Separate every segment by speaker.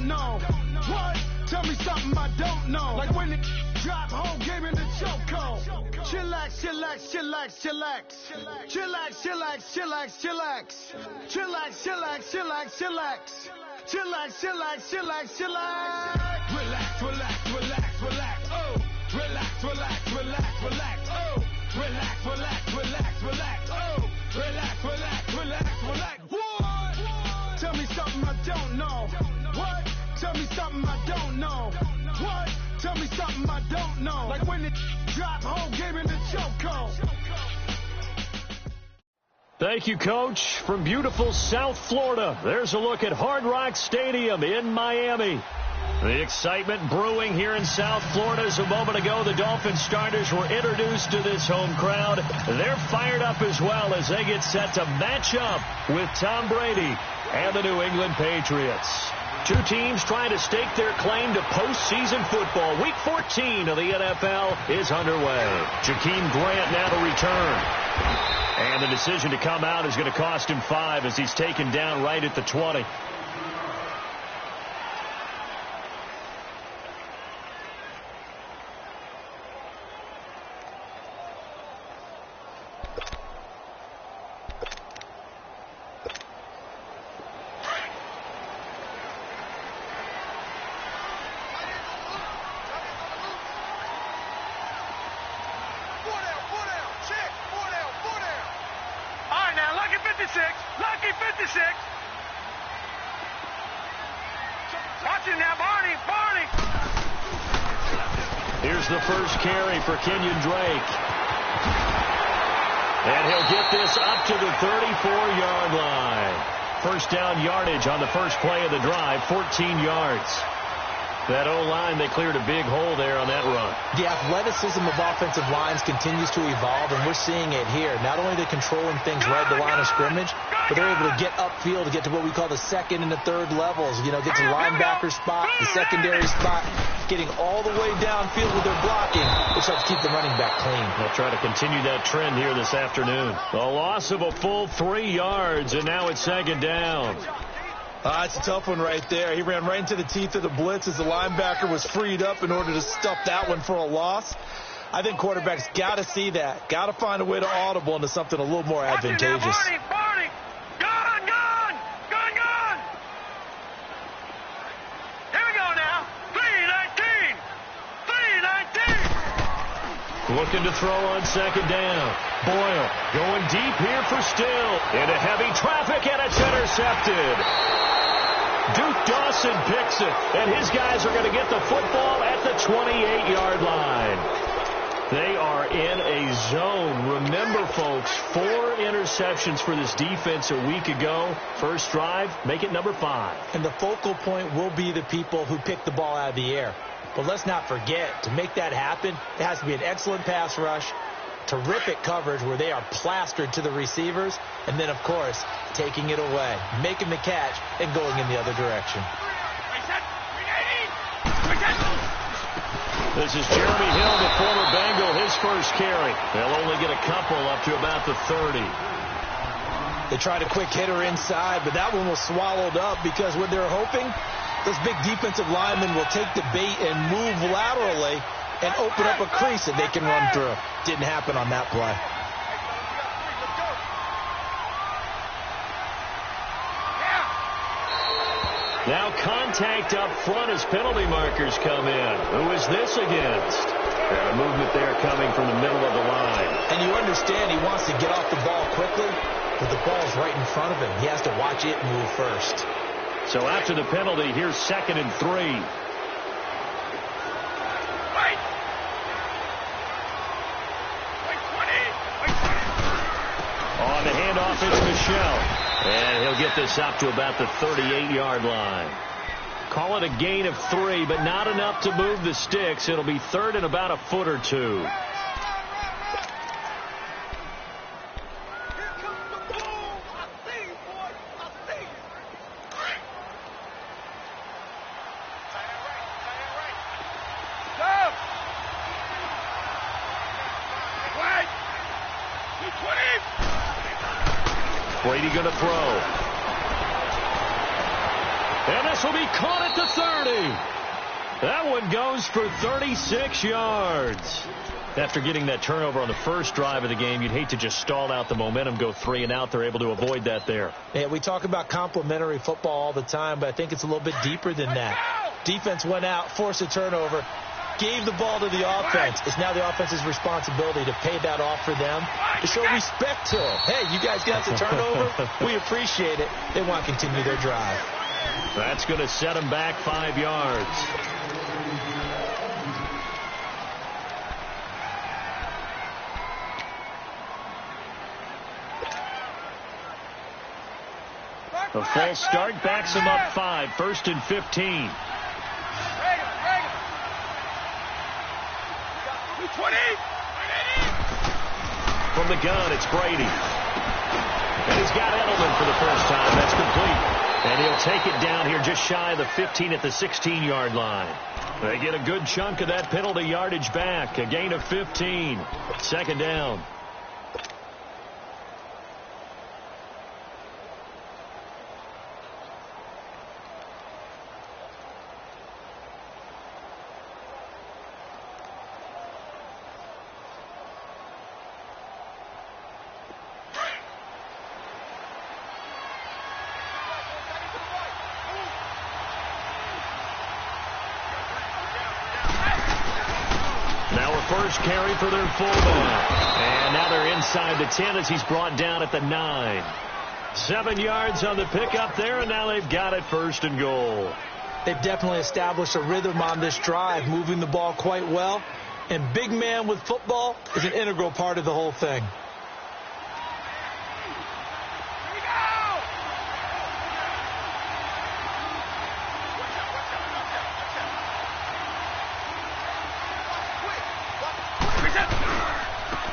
Speaker 1: don't know. What? Tell me something I don't know. Like when it drop, whole game in the chokehold. Chillax, chillax, chillax, chillax. Chillax, chillax, chillax, chillax. Chillax, chillax, chillax, chillax. Chillax, chillax, chillax, chillax. Relax, relax, relax, relax. Oh. Relax, relax, relax, relax. Oh. Relax, relax, relax, relax. Oh. Relax, relax, relax, relax. What? Tell me something I don't know. What? Tell me something I don't know. What? Tell me something I don't know. Like when it drop, whole game in the chokehold.
Speaker 2: Thank you, Coach. From beautiful South Florida, there's a look at Hard Rock Stadium in Miami. The excitement brewing here in South Florida as a moment ago the Dolphins starters were introduced to this home crowd. They're fired up as well as they get set to match up with Tom Brady and the New England Patriots. Two teams trying to stake their claim to postseason football. Week 14 of the NFL is underway. Jakeem Grant now to return. And the decision to come out is going to cost him 5 as he's taken down right at the 20.
Speaker 3: Lucky 56. Watch him now, Barney.
Speaker 2: Here's the first carry for Kenyon Drake. And he'll get this up to the 34-yard line. First down yardage on the first play of the drive, 14 yards. That O-line, they cleared a big hole there on that run.
Speaker 4: The athleticism of offensive lines continues to evolve, and we're seeing it here. Not only are they controlling things right at the line of scrimmage, but they're able to get upfield to get to what we call the second and the third levels. You know, get to the linebacker spot, the secondary spot, getting all the way downfield with their blocking, which helps keep the running back clean.
Speaker 2: They'll try to continue that trend here this afternoon. A loss of a full 3 yards, and now it's second down.
Speaker 5: It's a tough one right there. He ran right into the teeth of the blitz as the linebacker was freed up in order to stuff that one for a loss. I think quarterbacks got to see that. Got to find a way to audible into something a little more advantageous.
Speaker 3: Barney. Gone. Here we go now. 3-19.
Speaker 2: Looking to throw on second down. Boyle going deep here for Still. Into heavy traffic, and it's intercepted. Duke Dawson picks it, and his guys are going to get the football at the 28-yard line. They are in a zone. Remember, folks, 4 interceptions for this defense a week ago. First drive, make it number 5.
Speaker 4: And the focal point will be the people who pick the ball out of the air. But let's not forget, to make that happen, it has to be an excellent pass rush, terrific coverage where they are plastered to the receivers, and then, of course, taking it away, making the catch, and going in the other direction.
Speaker 2: This is Jeremy Hill, the former Bengal, his first carry. They'll only get a couple up to about the 30.
Speaker 4: They tried a quick hitter inside, but that one was swallowed up because what they're hoping, those big defensive linemen will take the bait and move laterally and open up a crease that they can run through. Didn't happen on that play.
Speaker 2: Now contact up front as penalty markers come in. Who is this against? And a movement there coming from the middle of the line.
Speaker 4: And you understand he wants to get off the ball quickly, but the ball's right in front of him. He has to watch it move first.
Speaker 2: So after the penalty, here's 2nd and 3. On the handoff, it's Michelle. And he'll get this up to about the 38-yard line. Call it a gain of 3, but not enough to move the sticks. It'll be 3rd and about a foot or 2. Brady going to throw. And this This will be caught at the 30. That one goes for 36 yards. After getting that turnover on the first drive of the game, you'd hate to just stall out the momentum, go 3 and out. They're able to avoid that there.
Speaker 4: Yeah, we talk about complementary football all the time, but I think it's a little bit deeper than that. Defense went out, forced a turnover, gave the ball to the offense. It's now the offense's responsibility to pay that off for them, to show respect to them. Hey, you guys got the turnover. We appreciate it. They want to continue their drive.
Speaker 2: That's going to set them back 5 yards. A full start backs him up 5, 1st and 15. From the gun, it's Brady. And he's got Edelman for the first time. That's complete. And he'll take it down here just shy of the 15 at the 16-yard line. They get a good chunk of that penalty yardage back. A gain of 15. 2nd down. First carry for their fullback. And now they're inside the 10 as he's brought down at the 9. 7 yards on the pickup there, and now they've got it 1st and goal.
Speaker 4: They've definitely established a rhythm on this drive, moving the ball quite well. And big man with football is an integral part of the whole thing.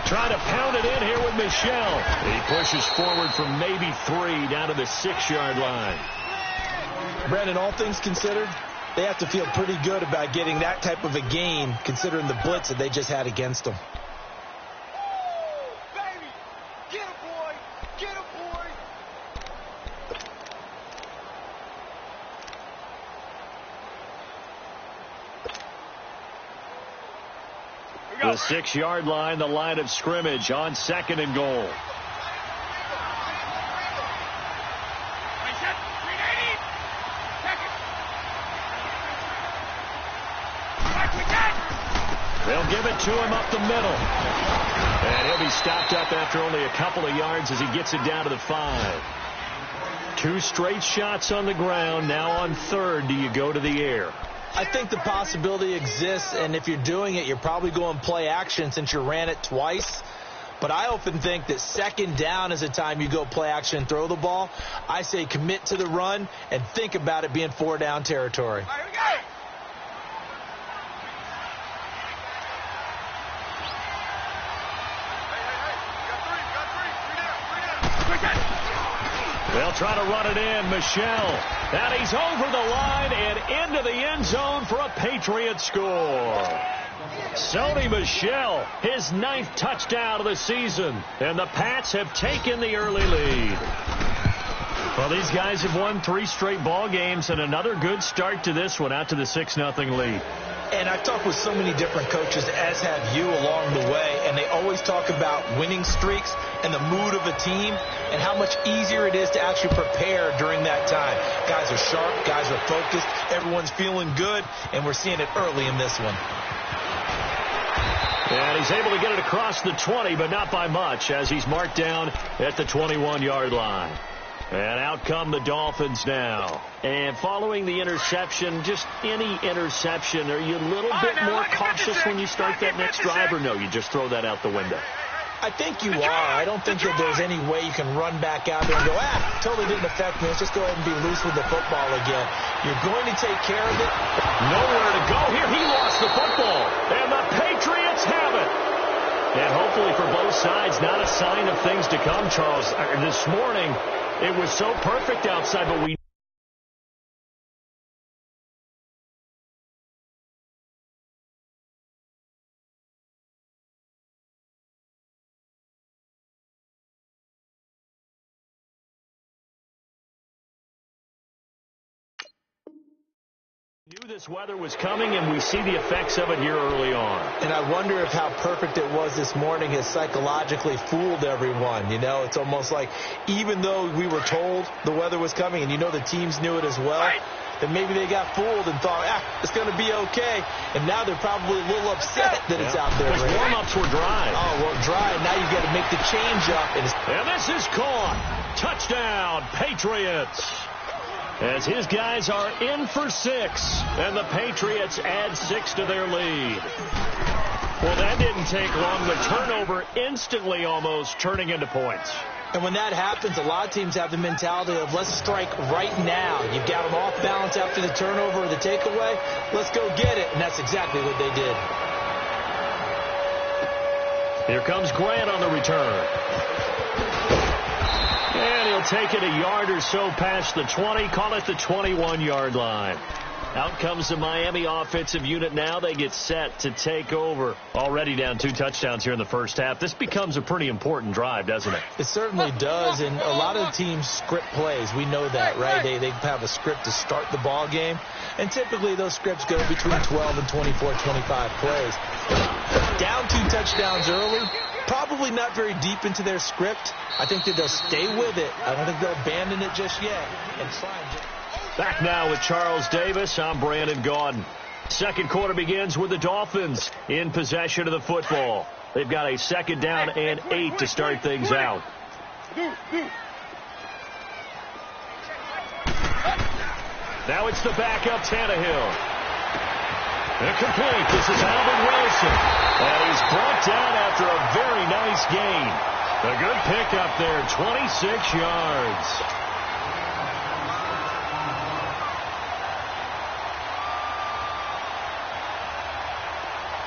Speaker 2: Trying to pound it in here with Michel. He pushes forward from maybe 3 down to the 6-yard line.
Speaker 5: Brandon, all things considered, they have to feel pretty good about getting that type of a gain, considering the blitz that they just had against them.
Speaker 2: The 6-yard line, the line of scrimmage on 2nd and goal. They'll give it to him up the middle. And he'll be stopped up after only a couple of yards as he gets it down to the 5. 2 straight shots on the ground. Now on 3rd, do you go to the air?
Speaker 4: I think the possibility exists, and if you're doing it, you're probably going play action since you ran it twice. But I often think that 2nd down is a time you go play action and throw the ball. I say commit to the run and think about it being 4-down territory.
Speaker 3: All right, here we go.
Speaker 2: They'll try to run it in. Michel. And he's over the line and into the end zone for a Patriot score. Sony Michel, his 9th touchdown of the season. And the Pats have taken the early lead. Well, these guys have won 3 straight ball games and another good start to this one out to the 6-0 lead.
Speaker 4: And I've talked with so many different coaches, as have you along the way, and they always talk about winning streaks and the mood of a team and how much easier it is to actually prepare during that time. Guys are sharp, guys are focused, everyone's feeling good, and we're seeing it early in this one.
Speaker 2: And he's able to get it across the 20, but not by much, as he's marked down at the 21-yard line. And out come the Dolphins now. And following the interception, just any interception, are you a little bit more cautious when you start that next drive, or no, you just throw that out the window?
Speaker 4: I think you are. I don't think that there's any way you can run back out there and go, totally didn't affect me. Let's just go ahead and be loose with the football again. You're going to take care of it.
Speaker 2: Nowhere to go here. He lost the football. And the Patriots have it. And hopefully for both sides, not a sign of things to come, Charles. This morning, it was so perfect outside, but we this weather was coming, and we see the effects of it here early on.
Speaker 4: And I wonder if how perfect it was this morning has psychologically fooled everyone. You know, it's almost like even though we were told the weather was coming, and you know the teams knew it as well, that maybe they got fooled and thought, it's going to be okay. And now they're probably a little upset that it's out there.
Speaker 2: Because warm-ups were dry.
Speaker 4: Oh, well, dry. Now you've got to make the change up.
Speaker 2: And this is caught. Touchdown, Patriots. As his guys are in for 6, and the Patriots add 6 to their lead. Well, that didn't take long. The turnover instantly almost turning into points.
Speaker 4: And when that happens, a lot of teams have the mentality of let's strike right now. You've got them off balance after the turnover or the takeaway. Let's go get it. And that's exactly what they did.
Speaker 2: Here comes Grant on the return. And he'll take it a yard or so past the 20, call it the 21-yard line. Out comes the Miami offensive unit now. They get set to take over. Already down 2 touchdowns here in the first half. This becomes a pretty important drive, doesn't it?
Speaker 4: It certainly does, and a lot of the teams script plays. We know that, right? They have a script to start the ball game, and typically those scripts go between 12 and 24, 25 plays. Down 2 touchdowns early, probably not very deep into their script. I think that they'll stay with it. I don't think they'll abandon it just yet and try and just...
Speaker 2: Back now with Charles Davis. I'm Brandon Gaudin. Second quarter begins with the Dolphins in possession of the football. They've got a 2nd down and 8 to start things out. Now it's the backup, Tannehill. Incomplete. This is Alvin Wilson. And he's brought down after a very nice gain. A good pickup there, 26 yards.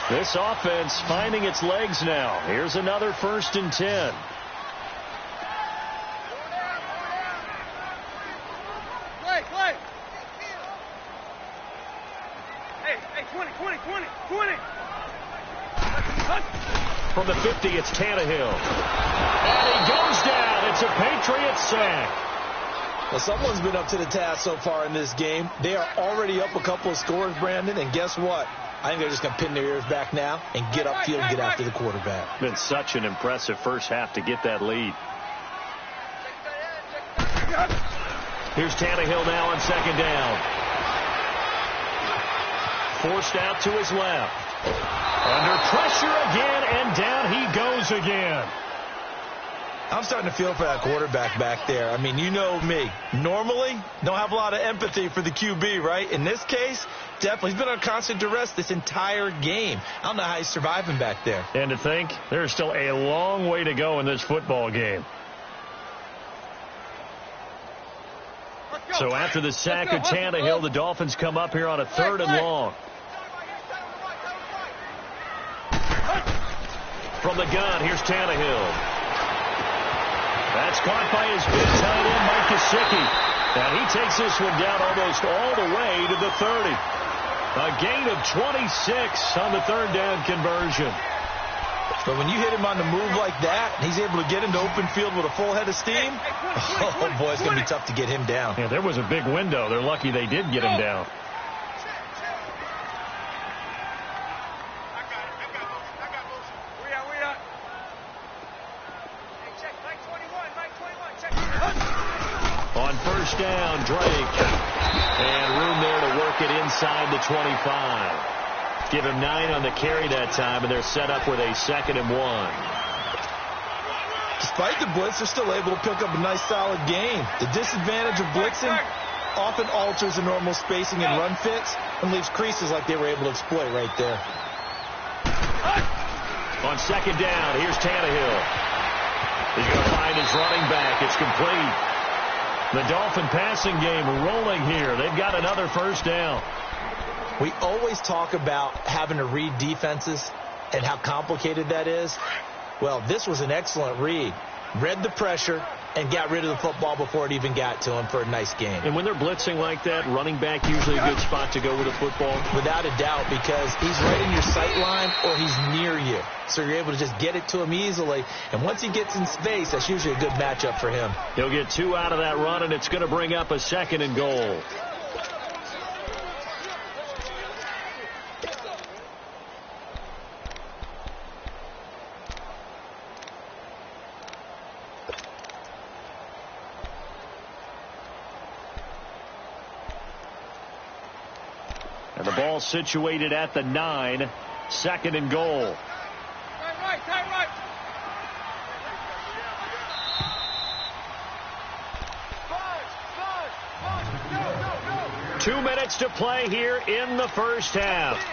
Speaker 2: This offense finding its legs now. Here's another 1st and 10.
Speaker 3: Play. Hey, 20.
Speaker 2: From the 50, it's Tannehill. And he goes down. It's a Patriot sack.
Speaker 4: Well, someone's been up to the task so far in this game. They are already up a couple of scores, Brandon, and guess what? I think they're just going to pin their ears back now and get upfield and get after the quarterback.
Speaker 2: Been such an impressive first half to get that lead. Here's Tannehill now on 2nd down. Forced out to his left. Under pressure again, and down he goes again.
Speaker 5: I'm starting to feel for that quarterback back there. I mean, you know me. Normally, don't have a lot of empathy for the QB, right? In this case, definitely. He's been on constant duress this entire game. I don't know how he's surviving back there.
Speaker 2: And to think, there's still a long way to go in this football game. So after the sack of Tannehill, the Dolphins come up here on a 3rd and long. From the gun, here's Tannehill. That's caught by his big tight end, Mike Gesicki. And he takes this one down almost all the way to the 30. A gain of 26 on the 3rd down conversion.
Speaker 5: But when you hit him on the move like that, he's able to get into open field with a full head of steam.
Speaker 4: Oh, boy, it's going to be tough to get him down.
Speaker 2: Yeah, there was a big window. They're lucky they did get him down. On 1st down, Drake. And room there to work it inside the 25. Give him 9 on the carry that time, and they're set up with a 2nd and 1.
Speaker 5: Despite the blitz, they're still able to pick up a nice, solid gain. The disadvantage of blitzing often alters the normal spacing and run fits and leaves creases like they were able to exploit right there.
Speaker 2: On 2nd down, here's Tannehill. He's going to find his running back. It's complete. The Dolphin passing game rolling here. They've got another 1st down.
Speaker 4: We always talk about having to read defenses and how complicated that is. Well, this was an excellent read. Read the pressure and got rid of the football before it even got to him for a nice game.
Speaker 2: And when they're blitzing like that, running back usually a good spot to go with the football?
Speaker 4: Without a doubt, because he's right in your sight line or he's near you. So you're able to just get it to him easily. And once he gets in space, that's usually a good matchup for him.
Speaker 2: He'll get 2 out of that run, and it's going to bring up a 2nd and goal. And the ball situated at the 9, 2nd and goal.
Speaker 3: Tight right.
Speaker 2: 2 minutes to play here in the first half.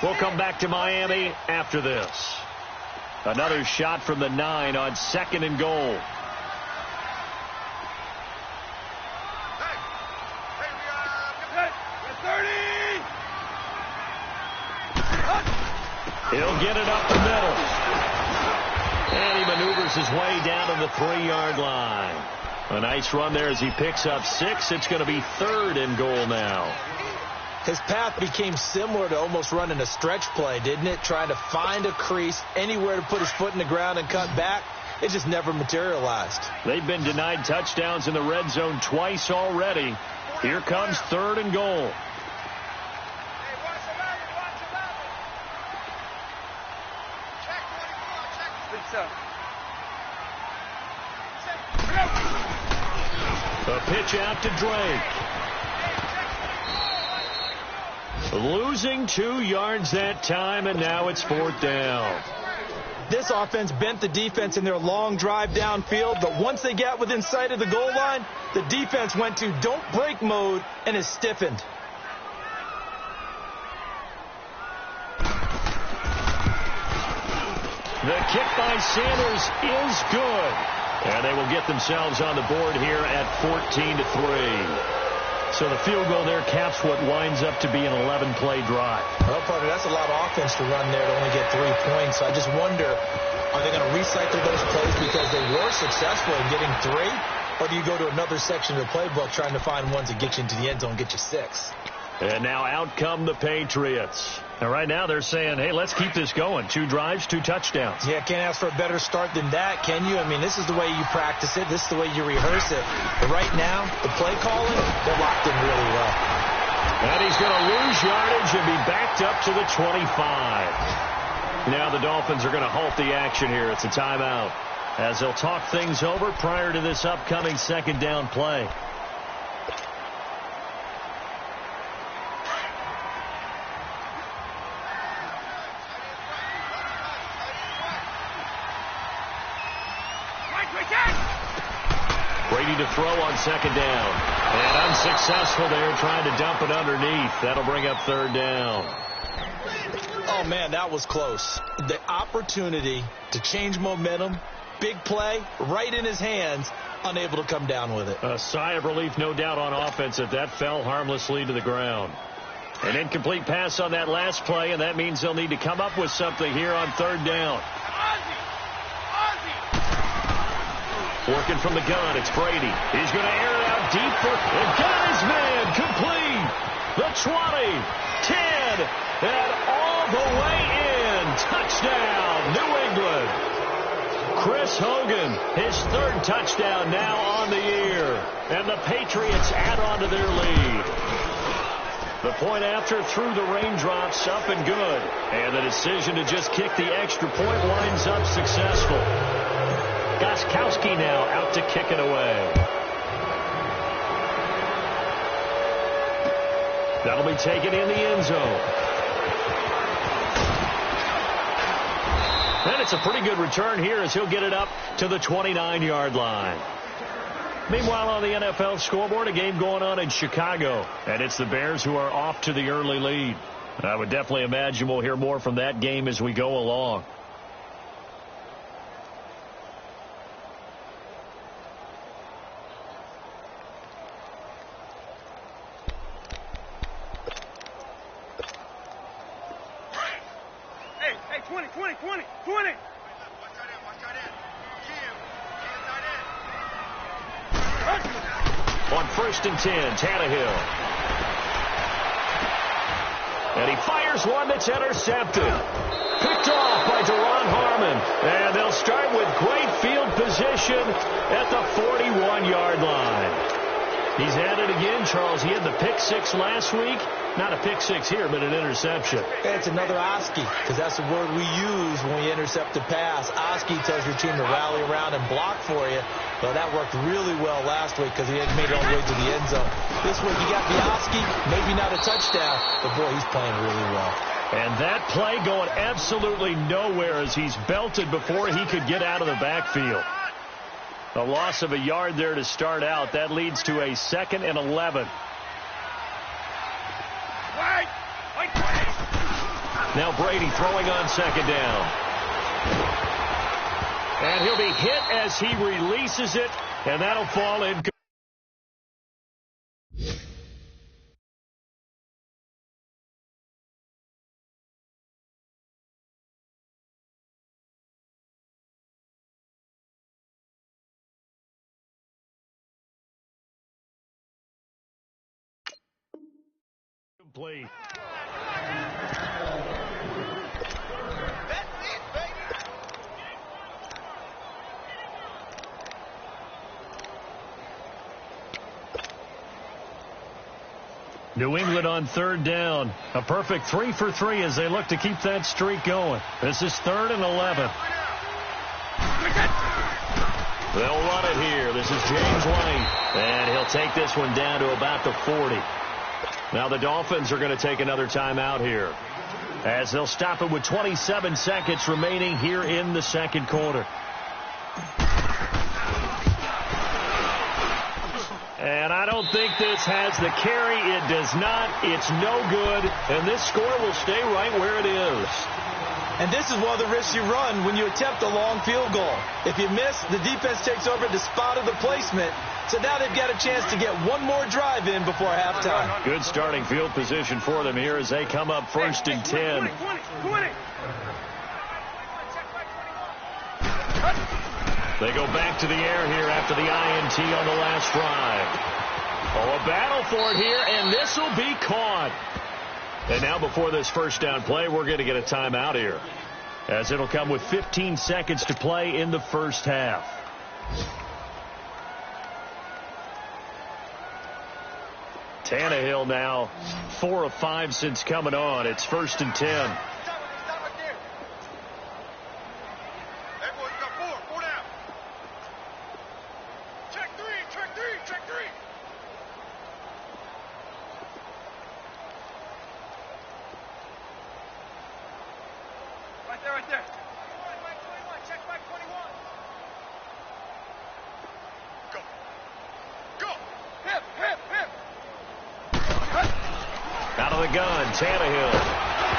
Speaker 2: We'll come back to Miami after this. Another shot from the 9 on 2nd and goal. He'll get it up the middle. And he maneuvers his way down to the 3-yard line. A nice run there as he picks up 6. It's going to be 3rd and goal now.
Speaker 4: His path became similar to almost running a stretch play, didn't it? Trying to find a crease, anywhere to put his foot in the ground and cut back. It just never materialized.
Speaker 2: They've been denied touchdowns in the red zone twice already. Here comes 3rd and goal. A pitch out to Drake. Losing 2 yards that time, and now it's 4th down.
Speaker 5: This offense bent the defense in their long drive downfield, but once they got within sight of the goal line, the defense went to don't break mode and is stiffened.
Speaker 2: The kick by Sanders is good. And they will get themselves on the board here at 14-3. So the field goal there caps what winds up to be an 11-play drive.
Speaker 4: Well, partner, that's a lot of offense to run there to only get 3 points. I just wonder, are they going to recycle those plays because they were successful in getting 3? Or do you go to another section of the playbook trying to find ones that get you into the end zone and get you 6?
Speaker 2: And now out come the Patriots. And right now they're saying, hey, let's keep this going. 2 drives, 2 touchdowns.
Speaker 4: Yeah, can't ask for a better start than that, can you? I mean, this is the way you practice it. This is the way you rehearse it. But right now, the play calling, they're locked in really well.
Speaker 2: And he's going to lose yardage and be backed up to the 25. Now the Dolphins are going to halt the action here. It's a timeout as they'll talk things over prior to this upcoming 2nd down play. Brady to throw on 2nd down. And unsuccessful there, trying to dump it underneath. That'll bring up 3rd down.
Speaker 4: Oh, man, that was close. The opportunity to change momentum, big play, right in his hands, unable to come down with it.
Speaker 2: A sigh of relief, no doubt, on offense if that fell harmlessly to the ground. An incomplete pass on that last play, and that means they'll need to come up with something here on 3rd down. Working from the gun, it's Brady. He's going to air it out deeper and got his man complete. The 20, 10, and all the way in. Touchdown, New England. Chris Hogan, his 3rd touchdown now on the year. And the Patriots add on to their lead. The point after through the raindrops, up and good. And the decision to just kick the extra point winds up successful. Gostkowski now out to kick it away. That'll be taken in the end zone. And it's a pretty good return here as he'll get it up to the 29-yard line. Meanwhile, on the NFL scoreboard, a game going on in Chicago. And it's the Bears who are off to the early lead. I would definitely imagine we'll hear more from that game as we go along.
Speaker 3: Hey, 20.
Speaker 2: On 1st and 10, Tannehill. And he fires one that's intercepted. Picked off by Deron Harmon. And they'll start with great field position at the 41-yard line. He's at it again, Charles. He had the pick six last week. Not a pick six here, but an interception.
Speaker 4: It's another Oski, because that's the word we use when we intercept a pass. Oski tells your team to rally around and block for you. Well, that worked really well last week because he had made it all the way to the end zone. This week, you got the Oski, maybe not a touchdown, but boy, he's playing really well.
Speaker 2: And that play going absolutely nowhere as he's belted before he could get out of the backfield. A loss of a yard there to start out. That leads to a 2nd and 11. Now Brady throwing on 2nd down. And he'll be hit as he releases it, and that'll fall in. Complete. New England on 3rd down. A perfect 3 for 3 as they look to keep that streak going. This is 3rd and 11. They'll run it here. This is James White. And he'll take this one down to about the 40. Now the Dolphins are going to take another timeout here, as they'll stop it with 27 seconds remaining here in the 2nd quarter. And I don't think this has the carry. It does not. It's no good. And this score will stay right where it is.
Speaker 5: And this is one of the risks you run when you attempt a long field goal. If you miss, the defense takes over the spot of the placement. So now they've got a chance to get one more drive in before halftime.
Speaker 2: Good starting field position for them here as they come up 1st and 10.
Speaker 3: 20.
Speaker 2: They go back to the air here after the INT on the last drive. Oh, a battle for it here, and this will be caught. And now before this first down play, we're going to get a timeout here, as it'll come with 15 seconds to play in the first half. Tannehill now 4 of 5 since coming on. It's 1st and 10.
Speaker 3: Right there. Check back 21. Go. Hip.
Speaker 2: Out of the gun, Tannehill.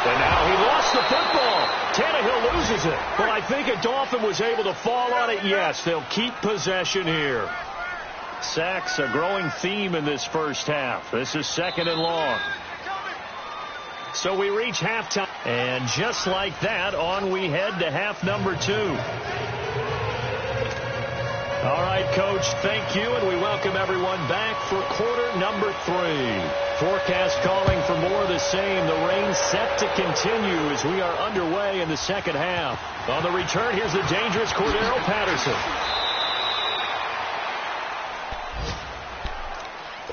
Speaker 2: And now he lost the football. Tannehill loses it. But I think a Dolphin was able to fall on it. Yes, they'll keep possession here. Sacks, a growing theme in this first half. This is 2nd and long. So we reach halftime. And just like that, on we head to half number 2. All right, Coach, thank you, and we welcome everyone back for quarter number 3. Forecast calling for more of the same. The rain set to continue as we are underway in the second half. On the return, here's the dangerous Cordero Patterson.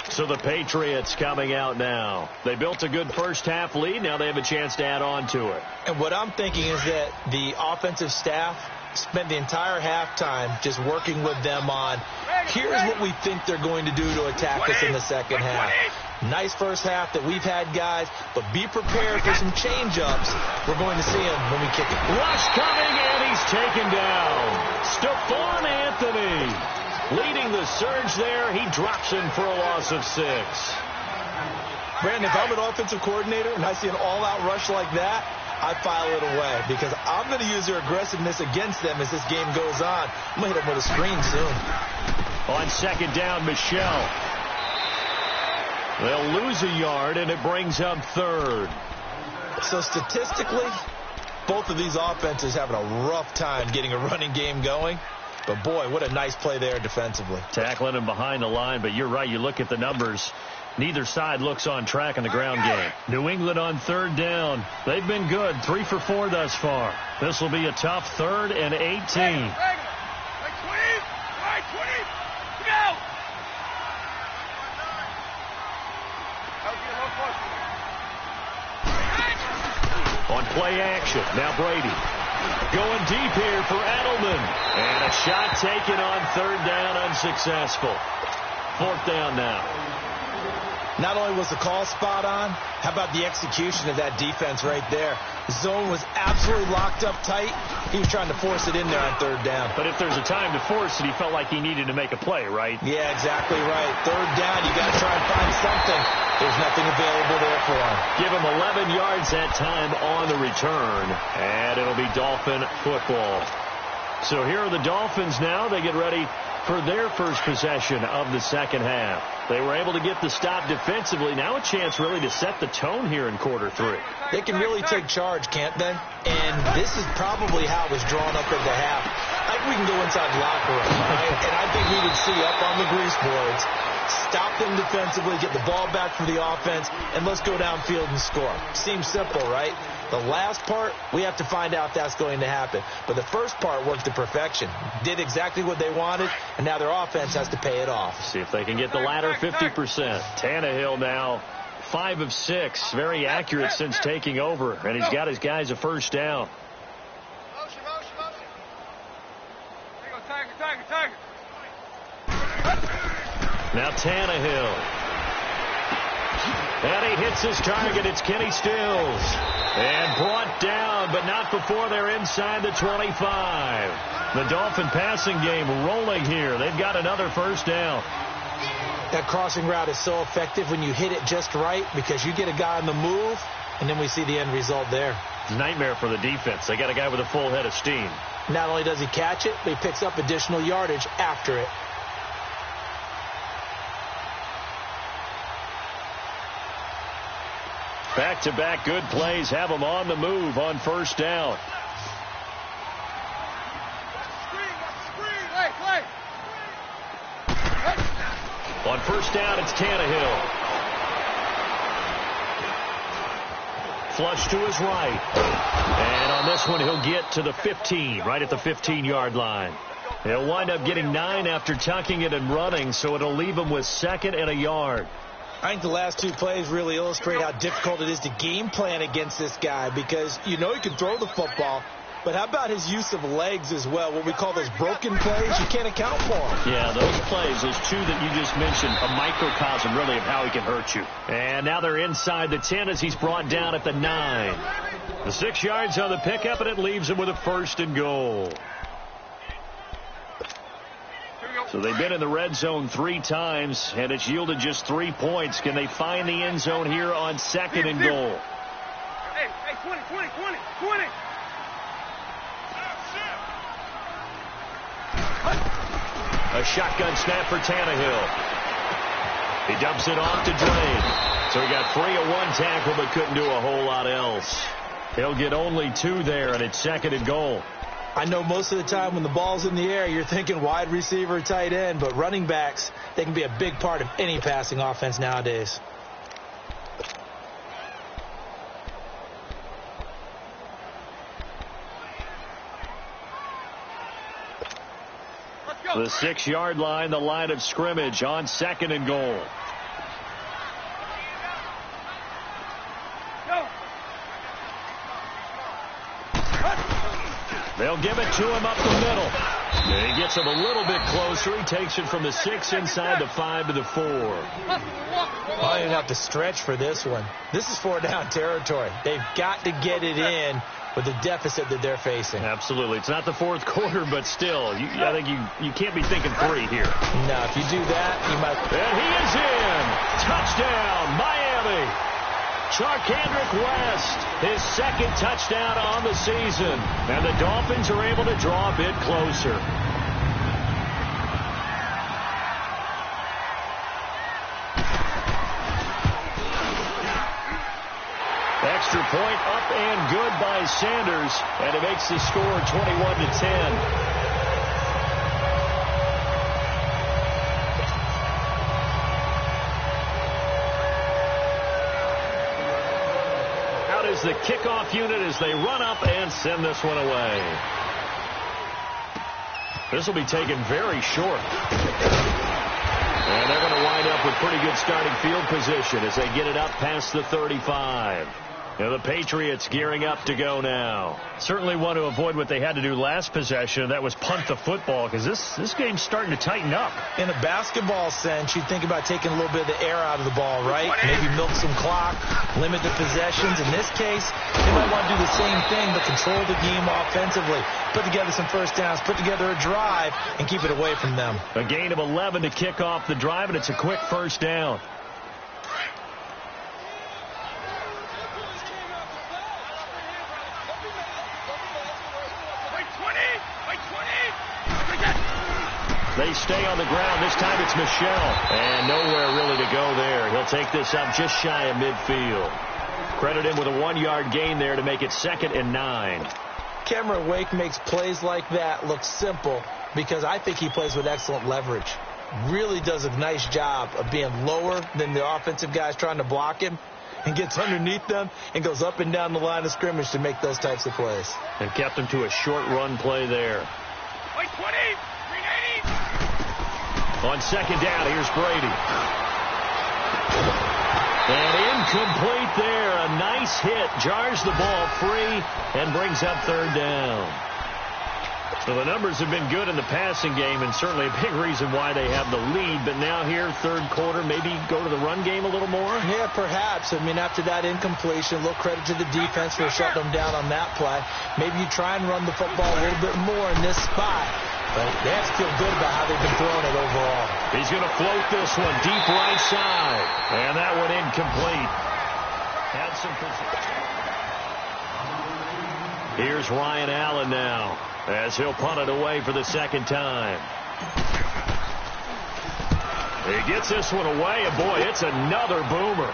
Speaker 2: So the Patriots coming out now. They built a good first half lead. Now they have a chance to add on to it.
Speaker 4: And what I'm thinking is that the offensive staff spent the entire halftime just working with them on, here's what we think they're going to do to attack us in the second half. Nice first half that we've had, guys, but be prepared for some change-ups. We're going to see them when we kick it.
Speaker 2: Rush coming, and he's taken down. Stephon Anthony leading the surge there. He drops in for a loss of 6.
Speaker 5: Brandon, if I'm an offensive coordinator and I see an all-out rush like that, I file it away because I'm going to use their aggressiveness against them as this game goes on. I'm going to hit them with a screen soon.
Speaker 2: On 2nd down, Michelle. They'll lose a yard, and it brings up 3rd.
Speaker 5: So statistically, both of these offenses having a rough time getting a running game going. But, boy, what a nice play there defensively.
Speaker 2: Tackling him behind the line, but you're right. You look at the numbers. Neither side looks on track in the ground game. New England on 3rd down. They've been good, 3 for 4 thus far. This will be a tough 3rd and 18.
Speaker 3: Right 20. Go.
Speaker 2: On play action, now Brady. Going deep here for Edelman. And a shot taken on third down, unsuccessful. Fourth down now.
Speaker 5: Not only was the call spot on, how about the execution of that defense right there? The zone was absolutely locked up tight. He was trying to force it in there on third down.
Speaker 2: But if there's a time to force it, he felt like he needed to make a play, right?
Speaker 5: Yeah, exactly right. Third down, you got to try and find something. There's nothing available there for him.
Speaker 2: Give him 11 yards that time on the return, and it'll be Dolphin football. So here are the Dolphins now. They get ready for their first possession of the second half. They were able to get the stop defensively. Now a chance really to set the tone here in quarter three.
Speaker 5: They can really take charge, can't they? And this is probably how it was drawn up at the half. I think we can go inside the locker room, right? And I think we would see up on the grease boards, stop them defensively, get the ball back for the offense, and let's go downfield and score. Seems simple, right? The last part, we have to find out if that's going to happen. But the first part worked to perfection. Did exactly what they wanted, and now their offense has to pay it off.
Speaker 2: See if they can get the latter 50%. Tannehill now 5 of 6. Very accurate since taking over. And he's got his guys a first down.
Speaker 3: Motion, motion, motion. There you go, Tiger, Tiger, Tiger.
Speaker 2: Now Tannehill. And he hits his target. It's Kenny Stills. And brought down, but not before they're inside the 25. The Dolphin passing game rolling here. They've got another first down.
Speaker 4: That crossing route is so effective when you hit it just right because you get a guy on the move, and then we see the end result there.
Speaker 2: Nightmare for the defense. They got a guy with a full head of steam.
Speaker 4: Not only does he catch it, but he picks up additional yardage after it.
Speaker 2: Back-to-back good plays have them on the move on first down. On first down, it's Tannehill. Flush to his right. And on this one, he'll get to the 15, right at the 15-yard line. He'll wind up getting 9 after tucking it and running, so it'll leave him with 2nd and a yard.
Speaker 5: I think the last 2 plays really illustrate how difficult it is to game plan against this guy because you know he can throw the football, but how about his use of legs as well, what we call those broken plays? You can't account for them.
Speaker 2: Yeah, those plays, those 2 that you just mentioned, a microcosm really of how he can hurt you. And now they're inside the 10 as he's brought down at the 9. The 6 yards on the pickup, and it leaves him with a 1st and goal. So they've been in the red zone 3 times, and it's yielded just 3 points. Can they find the end zone here on 2nd and goal?
Speaker 3: Hey, 20, 20, 20, 20.
Speaker 2: A shotgun snap for Tannehill. He dumps it off to Drake. So he got free of 1 tackle but couldn't do a whole lot else. He'll get only 2 there, and it's 2nd and goal.
Speaker 4: I know most of the time when the ball's in the air, you're thinking wide receiver, tight end, but running backs, they can be a big part of any passing offense nowadays.
Speaker 2: The 6-yard line, the line of scrimmage on 2nd and goal. They'll give it to him up the middle. And he gets him a little bit closer. He takes it from the 6 inside the 5 to the 4.
Speaker 4: I didn't have to stretch for this one. This is 4-down territory. They've got to get it in with the deficit that they're facing.
Speaker 2: Absolutely. It's not the 4th quarter, but still, I think you can't be thinking 3 here.
Speaker 4: No, if you do that, you might.
Speaker 2: And he is in. Touchdown, Miami. Charkandrick West, his 2nd touchdown on the season. And the Dolphins are able to draw a bit closer. Extra point up and good by Sanders. And it makes the score 21-10. The kickoff unit as they run up and send this one away. This will be taken very short. And they're going to wind up with pretty good starting field position as they get it up past the 35. Now the Patriots gearing up to go now. Certainly want to avoid what they had to do last possession. That was punt the football, because this game's starting to tighten up.
Speaker 5: In a basketball sense, you think about taking a little bit of the air out of the ball, right? Maybe milk some clock, limit the possessions. In this case, they might want to do the same thing, but control the game offensively. Put together some first downs, put together a drive, and keep it away from them.
Speaker 2: A gain of 11 to kick off the drive, and it's a quick first down. They stay on the ground. This time it's Michel. And nowhere really to go there. He'll take this up just shy of midfield. Credit him with a 1-yard gain there to make it 2nd and 9.
Speaker 5: Cameron Wake makes plays like that look simple because I think he plays with excellent leverage. Really does a nice job of being lower than the offensive guys trying to block him and gets underneath them and goes up and down the line of scrimmage to make those types of plays.
Speaker 2: And kept him to a short run play there.
Speaker 3: Wait, 20!
Speaker 2: On 2nd down, here's Brady. And incomplete there. A nice hit. Jars the ball free and brings up 3rd down. So the numbers have been good in the passing game, and certainly a big reason why they have the lead. But now here, 3rd quarter, maybe go to the run game a little more?
Speaker 5: Yeah, perhaps. I mean, after that incompletion, a little credit to the defense for shutting them down on that play. Maybe you try and run the football a little bit more in this spot. But they have to feel good about how they've been throwing it overall.
Speaker 2: He's going to float this one deep right side. And that one incomplete. Had some position. Here's Ryan Allen now, as he'll punt it away for the 2nd time. He gets this one away, and boy, it's another boomer.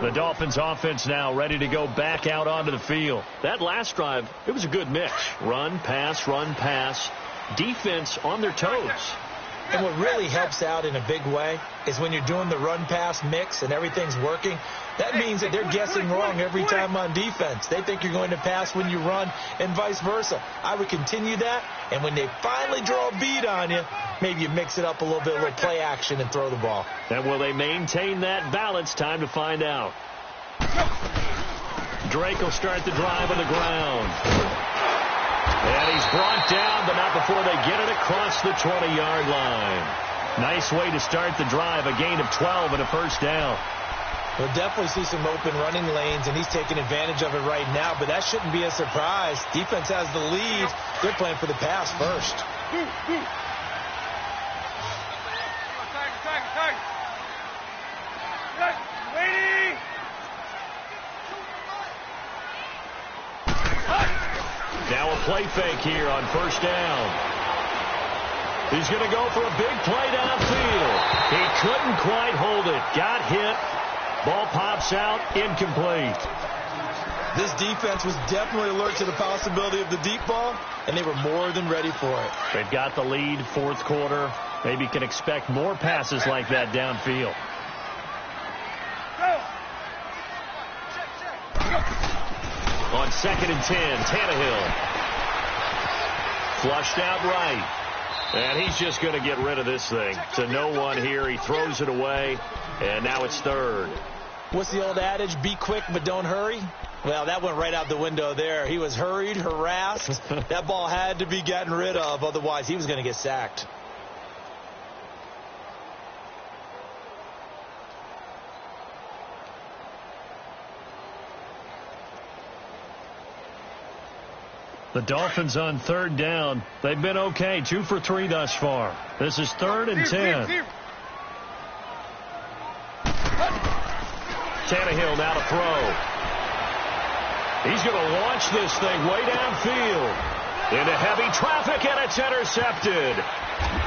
Speaker 2: The Dolphins offense now ready to go back out onto the field. That last drive, it was a good mix. Run, pass, defense on their toes.
Speaker 5: And what really helps out in a big way is when you're doing the run-pass mix and everything's working, that means that they're guessing wrong every time on defense. They think you're going to pass when you run and vice versa. I would continue that, and when they finally draw a bead on you, maybe you mix it up a little bit, a little play action, and throw the ball.
Speaker 2: And will they maintain that balance? Time to find out. Drake will start the drive on the ground. And he's brought down, but not before they get it across the 20-yard line. Nice way to start the drive, a gain of 12 and a first down.
Speaker 5: We'll definitely see some open running lanes, and he's taking advantage of it right now, but that shouldn't be a surprise. Defense has the lead. They're playing for the pass first.
Speaker 2: Now a play fake here on first down. He's going to go for a big play downfield. He couldn't quite hold it. Got hit. Ball pops out. Incomplete.
Speaker 5: This defense was definitely alert to the possibility of the deep ball, and they were more than ready for it.
Speaker 2: They've got the lead, 4th quarter. Maybe can expect more passes like that downfield. On 2nd and 10, Tannehill. Flushed out right. And he's just going to get rid of this thing. To no one here. He throws it away. And now it's 3rd.
Speaker 5: What's the old adage? Be quick, but don't hurry. Well, that went right out the window there. He was hurried, harassed. That ball had to be gotten rid of. Otherwise, he was going to get sacked.
Speaker 2: The Dolphins on 3rd down. They've been okay. 2 for 3 thus far. This is 3rd and 10. Tannehill now to throw. He's going to launch this thing way downfield. Into heavy traffic, and it's intercepted.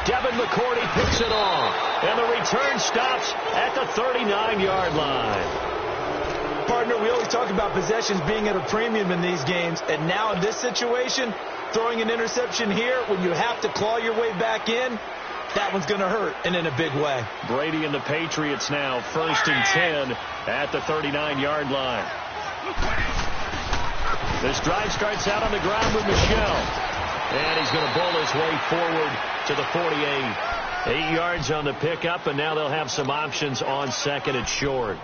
Speaker 2: Devin McCourty picks it off. And the return stops at the 39-yard line.
Speaker 5: Partner, we always talk about possessions being at a premium in these games, and now in this situation, throwing an interception here when you have to claw your way back in, that one's going to hurt, and in a big way.
Speaker 2: Brady and the Patriots now 1st and 10 at the 39-yard line. This drive starts out on the ground with Michel, and he's going to bowl his way forward to the 48. 8 yards on the pickup, and now they'll have some options on second and short.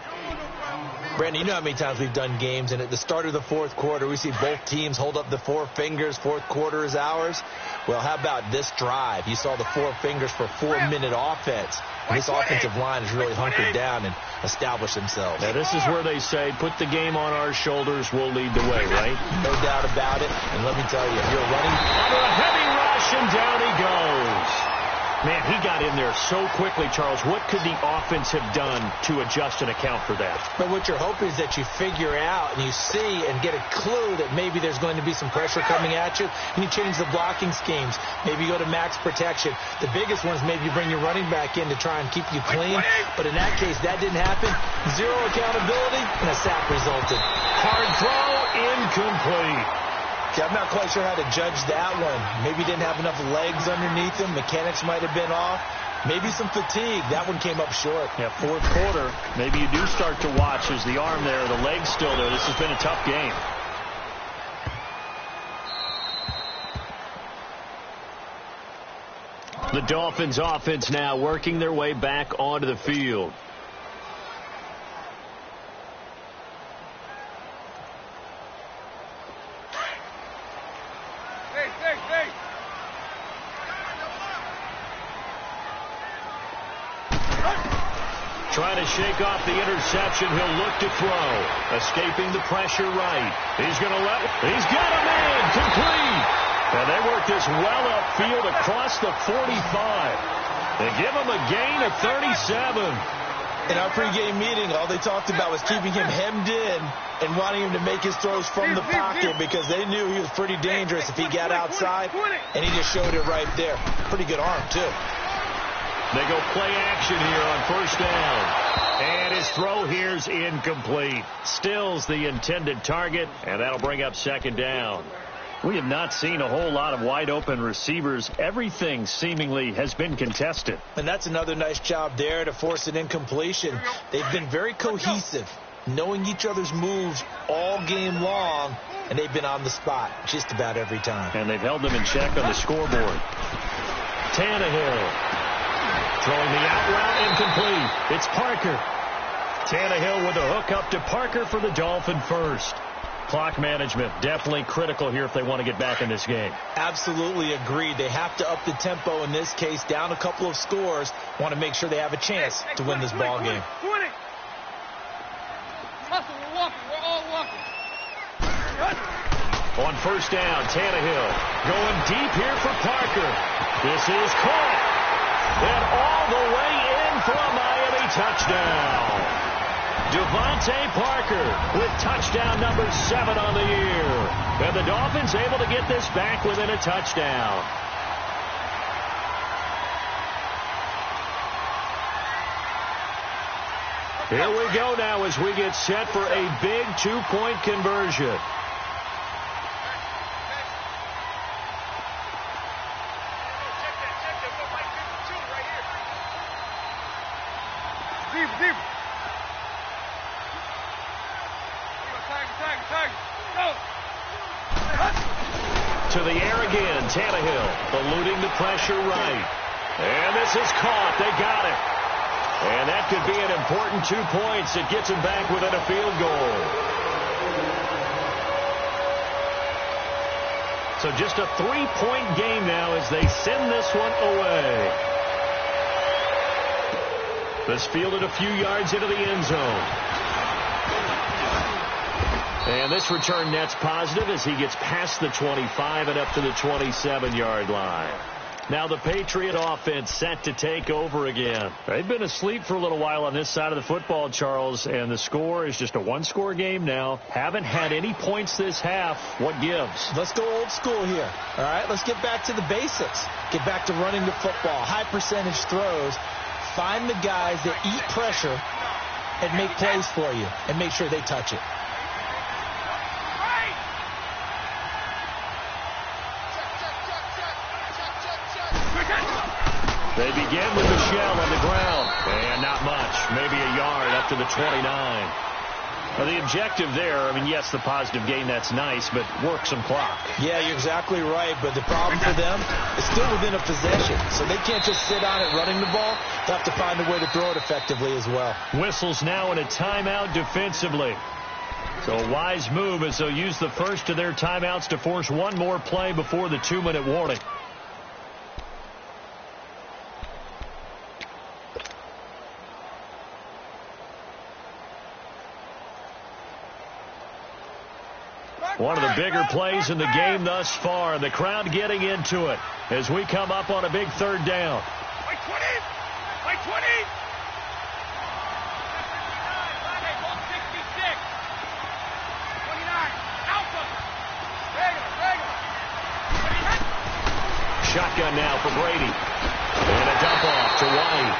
Speaker 4: Brandon, you know how many times we've done games, and at the start of the fourth quarter, we see both teams hold up the four fingers, fourth quarter is ours. Well, how about this drive? You saw the four fingers for 4-minute offense. And this offensive line has really hunkered down and established themselves.
Speaker 2: Now, this is where they say, put the game on our shoulders, we'll lead the way, right?
Speaker 4: No doubt about it. And let me tell you, if you're running
Speaker 2: under a heavy rush, and down he goes. Man, he got in there so quickly, Charles. What could the offense have done to adjust and account for that?
Speaker 4: But what you're hoping is that you figure out and you see and get a clue that maybe there's going to be some pressure coming at you, and you change the blocking schemes. Maybe you go to max protection. The biggest one is maybe you bring your running back in to try and keep you clean. But in that case, that didn't happen. Zero accountability, and a sack resulted.
Speaker 2: Hard throw, incomplete.
Speaker 5: Yeah, I'm not quite sure how to judge that one. Maybe didn't have enough legs underneath him. Mechanics might have been off. Maybe some fatigue. That one came up short.
Speaker 2: Yeah, fourth quarter. Maybe you do start to watch as the arm there, the leg's still there. This has been a tough game. The Dolphins offense now working their way back onto the field. Trying to shake off the interception. He'll look to throw. Escaping the pressure right. He's going to he's got a man. Complete. And they work this well upfield across the 45. They give him a gain of 37.
Speaker 5: In our pregame meeting, all they talked about was keeping him hemmed in and wanting him to make his throws from the pocket because they knew he was pretty dangerous if he got outside, and he just showed it right there. Pretty good arm, too.
Speaker 2: They go play action here on first down. And his throw here's incomplete. Stills the intended target, and that'll bring up second down. We have not seen a whole lot of wide-open receivers. Everything seemingly has been contested.
Speaker 4: And that's another nice job there to force an incompletion. They've been very cohesive, knowing each other's moves all game long, and they've been on the spot just about every time.
Speaker 2: And they've held them in check on the scoreboard. Tannehill. Throwing the out route, incomplete. It's Parker. Tannehill with a hook up to Parker for the Dolphin first. Clock management definitely critical here if they want to get back in this game.
Speaker 4: Absolutely agreed. They have to up the tempo in this case, down a couple of scores. Want to make sure they have a chance to win this ball game.
Speaker 3: Hustle, we're walking. We're all walking.
Speaker 2: On first down, Tannehill going deep here for Parker. This is caught. And all the way in for a Miami touchdown. Devontae Parker with touchdown number 7 on the year. And the Dolphins able to get this back within a touchdown. Here we go now as we get set for a big 2-point conversion. To the air again, Tannehill eluding the pressure right. And this is caught. They got it. And that could be an important 2 points. It gets them back within a field goal. So just a 3-point game now as they send this one away. This fielded a few yards into the end zone. And this return net's positive as he gets past the 25 and up to the 27-yard line. Now the Patriot offense set to take over again. They've been asleep for a little while on this side of the football, Charles, and the score is just a one-score game now. Haven't had any points this half. What gives?
Speaker 4: Let's go old school here. All right, let's get back to the basics. Get back to running the football, high percentage throws. Find the guys that eat pressure and make plays for you and make sure they touch it.
Speaker 2: They begin with the shell on the ground. And not much. Maybe a yard up to the 29. Well, the objective there, I mean, yes, the positive gain, that's nice, but work some clock.
Speaker 5: Yeah, you're exactly right, but the problem for them is still within a possession, so they can't just sit on it running the ball. They have to find a way to throw it effectively as well.
Speaker 2: Whistles now in a timeout defensively. So a wise move as they'll use the first of their timeouts to force one more play before the 2-minute warning. One of the bigger plays in the game thus far. The crowd getting into it as we come up on a big third down.
Speaker 3: By 20! By 20! 166! 29! Alpha! Regular!
Speaker 2: Shotgun now for Brady. And a dump off to White.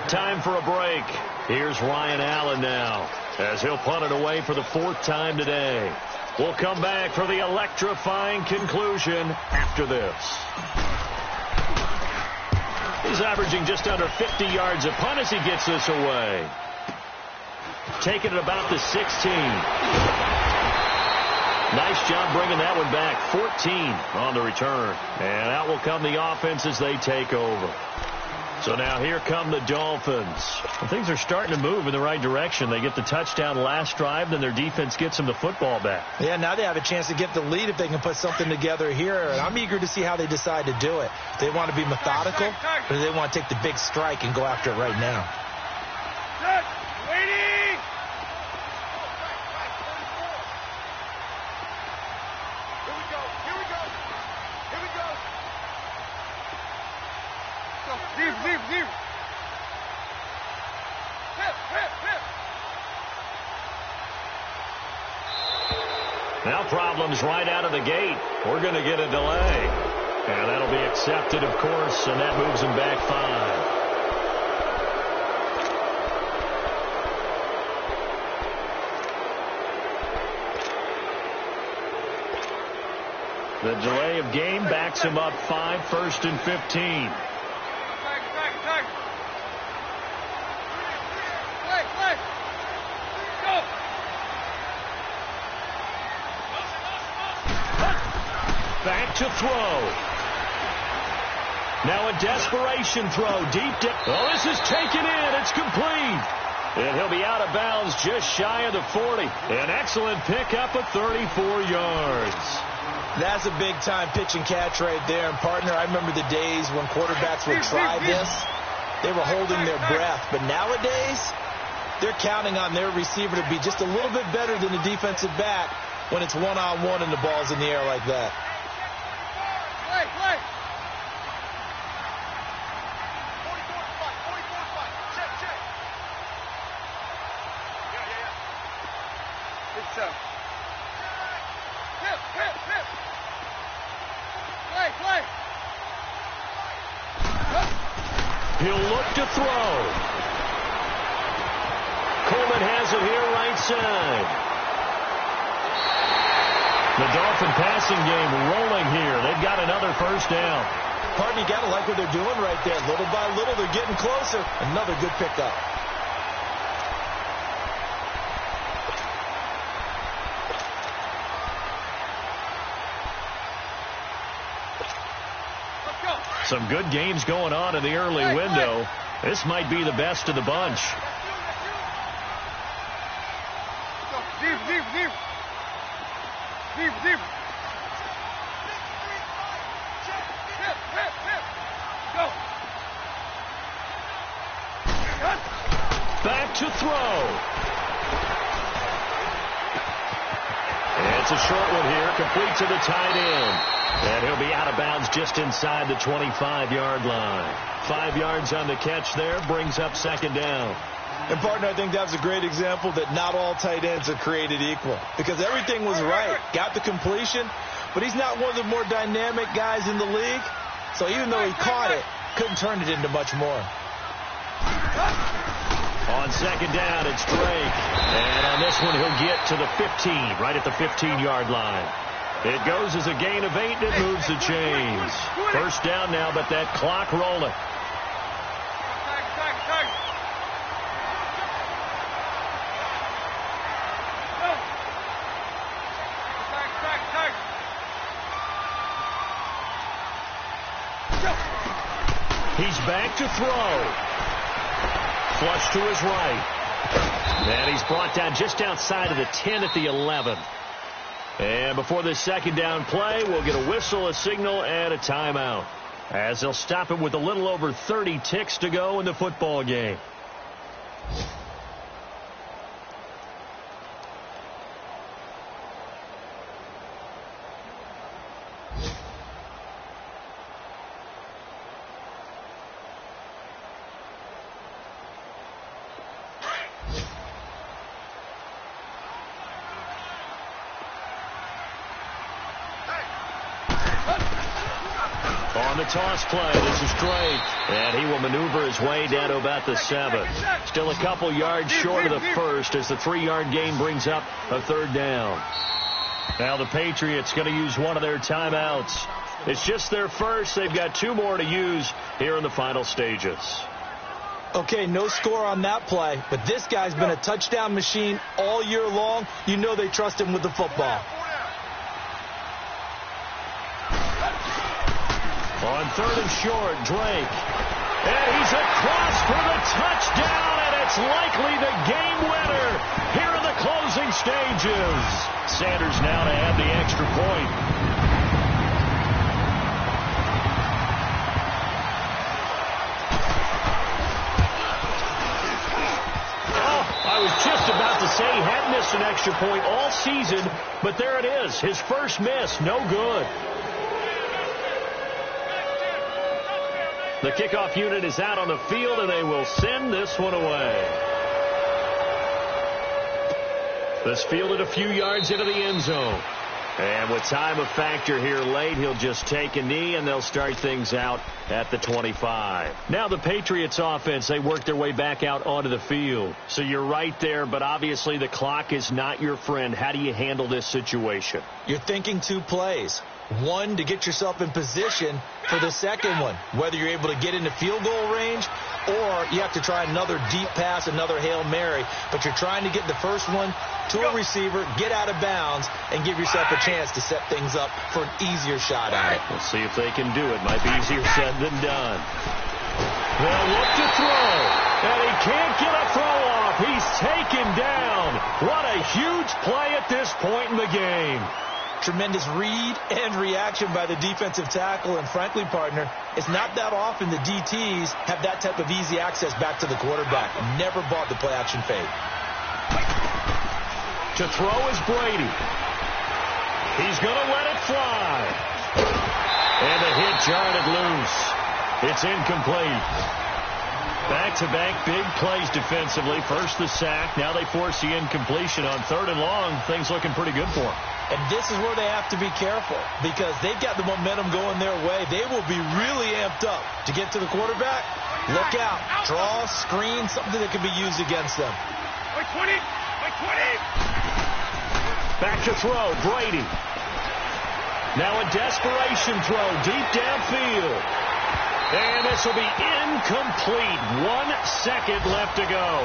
Speaker 2: Time for a break. Here's Ryan Allen now as he'll punt it away for the 4th time today. We'll come back for the electrifying conclusion after this. He's averaging just under 50 yards a punt as he gets this away. Taking it about the 16. Nice job bringing that one back. 14 on the return. And out will come the offense as they take over. So now here come the Dolphins. Well, things are starting to move in the right direction. They get the touchdown last drive, then their defense gets them the football back.
Speaker 5: Yeah, now they have a chance to get the lead if they can put something together here. And I'm eager to see how they decide to do it. Do they want to be methodical, or do they want to take the big strike and go after it right now?
Speaker 3: Set! Waiting! Here we go! Here we go! Here we go! Leave, leave, leave! Hip, hip, hip!
Speaker 2: Now problems right out of the gate. We're going to get a delay. And that'll be accepted, of course, and that moves them back 5. The delay of game backs him up 5, 1st and 15. Back to throw. Now a desperation throw. Deep down. Oh, this is taken in. It's complete. And he'll be out of bounds just shy of the 40. An excellent pickup of 34 yards.
Speaker 5: That's a big-time pitch and catch right there. And, partner, I remember the days when quarterbacks would try this. They were holding their breath. But nowadays, they're counting on their receiver to be just a little bit better than the defensive back when it's one-on-one and the ball's in the air like that.
Speaker 3: Play, play! 44 spot, 44 spot. Check, check. Yeah. Big stuff. Hip, hip, hip. Play, play.
Speaker 2: He'll look to throw. Coleman has it here right side. The Dolphin passing game rolling here. They've got another first down.
Speaker 5: Partner, you got to like what they're doing right there. Little by little, they're getting closer. Another good pickup.
Speaker 2: Some good games going on in the early window. This might be the best of the bunch.
Speaker 3: Deep, deep, deep. Deep, deep. Hip, hip, hip. Go.
Speaker 2: Back to throw. It's a short one here, complete to the tight end. And he'll be out of bounds just inside the 25-yard line. 5 yards on the catch there, brings up second down.
Speaker 5: And, partner, I think that was a great example that not all tight ends are created equal. Because everything was right. Got the completion, but he's not one of the more dynamic guys in the league. So even though he caught it, couldn't turn it into much more.
Speaker 2: On second down, it's Drake. And on this one, he'll get to the 15, right at the 15-yard line. It goes as a gain of 8, and it moves the chains. First down now, but that clock rolling. He's back to throw. Flush to his right. And he's brought down just outside of the 10 at the 11. And before this second down play, we'll get a whistle, a signal, and a timeout, as they'll stop it with a little over 30 ticks to go in the football game. On the toss play, this is Drake, and he will maneuver his way down to about the 7. Still a couple yards short of the first as the 3-yard gain brings up a third down. Now the Patriots going to use one of their timeouts. It's just their first. They've got 2 more to use here in the final stages.
Speaker 4: Okay, no score on that play, but this guy's been a touchdown machine all year long. You know they trust him with the football.
Speaker 2: On 3rd and short, Drake. And he's across for the touchdown, and it's likely the game winner here in the closing stages. Sanders now to add the extra point. Oh, I was just about to say he hadn't missed an extra point all season, but there it is. His first miss, no good. The kickoff unit is out on the field, and they will send this one away. This fielded a few yards into the end zone. And with time a factor here late, he'll just take a knee, and they'll start things out at the 25. Now the Patriots offense, they work their way back out onto the field. So you're right there, but obviously the clock is not your friend. How do you handle this situation?
Speaker 4: You're thinking 2 plays. One, to get yourself in position for the second one, whether you're able to get into field goal range or you have to try another deep pass, another Hail Mary, but you're trying to get the first one to a receiver, get out of bounds, and give yourself a chance to set things up for an easier shot at it.
Speaker 2: We'll see if they can do it. Might be easier said than done. They'll look to throw, and he can't get a throw off. He's taken down. What a huge play at this point in the game.
Speaker 4: Tremendous read and reaction by the defensive tackle, and frankly, partner, it's not that often the DTs have that type of easy access back to the quarterback. Never bought the play-action fade.
Speaker 2: To throw is Brady. He's going to let it fly. And the hit jarred it loose. It's incomplete. Back-to-back big plays defensively. First the sack. Now they force the incompletion on 3rd and long. Things looking pretty good for them.
Speaker 4: And this is where they have to be careful because they've got the momentum going their way. They will be really amped up to get to the quarterback. Look out. Draw, screen, something that can be used against them.
Speaker 2: Back to throw. Brady. Now a desperation throw deep downfield. And this will be incomplete. 1 second left to go.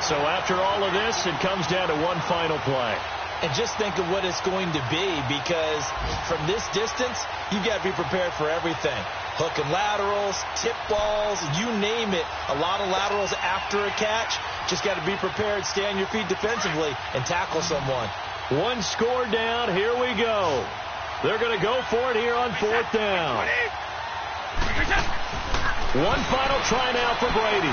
Speaker 2: So after all of this, it comes down to one final play.
Speaker 4: And just think of what it's going to be, because from this distance, you've got to be prepared for everything. Hook and laterals, tip balls, you name it. A lot of laterals after a catch. Just got to be prepared, stay on your feet defensively, and tackle someone.
Speaker 2: 1 score down. Here we go. They're going to go for it here on 4th down. 1 final try now for Brady.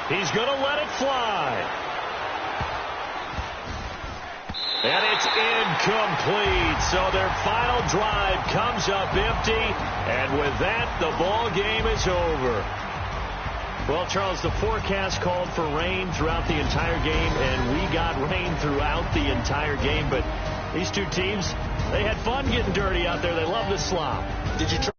Speaker 2: He's going to let it fly. And it's incomplete. So their final drive comes up empty. And with that, the ball game is over. Well, Charles, the forecast called for rain throughout the entire game, and we got rain throughout the entire game. But these two teams, they had fun getting dirty out there. They love the slop.
Speaker 4: Did you try